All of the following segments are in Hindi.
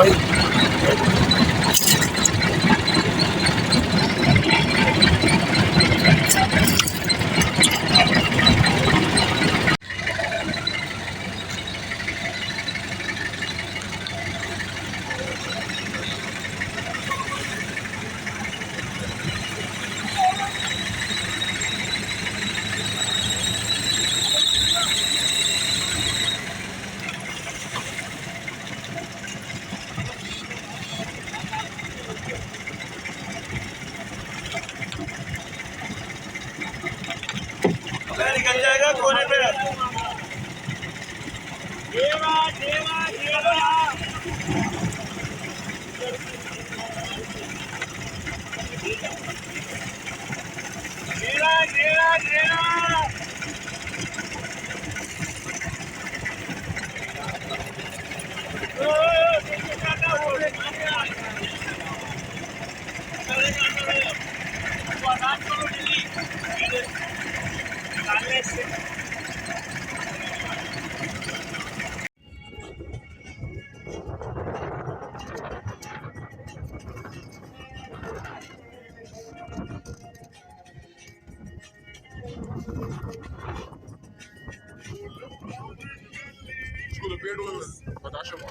भाई। निकल जाएगा कोने पे। देवा देवा देवा देवा देवा देवा। Şurada bir olur. Badaşa var.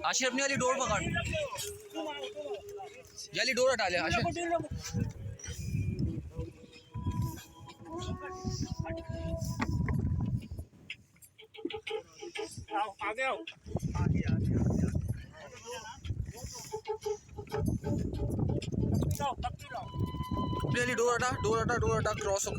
Ashir अपनी वाली डोर पकड़, ये वाली डोर हटा ले आशिर। आगे आओ। अपनी वाली डोर हटा क्रॉस हो।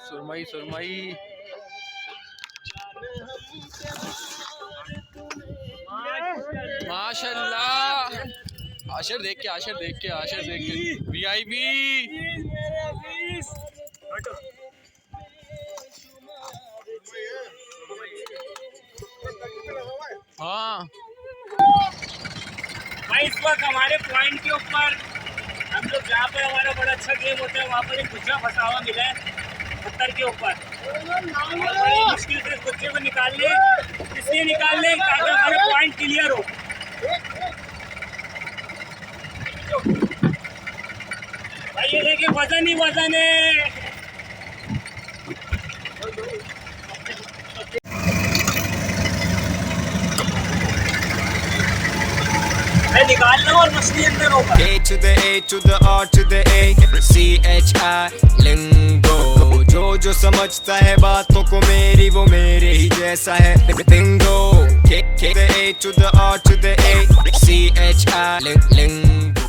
सुरमई माशाल्लाह। आशिर देख के वीआईपी। हाँ भाई इस वक्त हमारे पॉइंट के ऊपर हम लोग जहाँ पे हमारा बड़ा अच्छा गेम होता है वहाँ पर एक गुच्छा फंसा हुआ मिला है पत्थर के ऊपर। बड़ी मुश्किल से इस गुच्छे को निकालने इसलिए निकालने ताकि हमारे पॉइंट क्लियर हो। भाई ये देखिए वजन ही वजन है। मैं निकाल लो और मछली अंदर होगा। A to the A to the R to the A, CHI lingo. जो समझता है बातों को मेरी वो मेरे ही जैसा है Bingo K the A to the R to the A C H I Lingo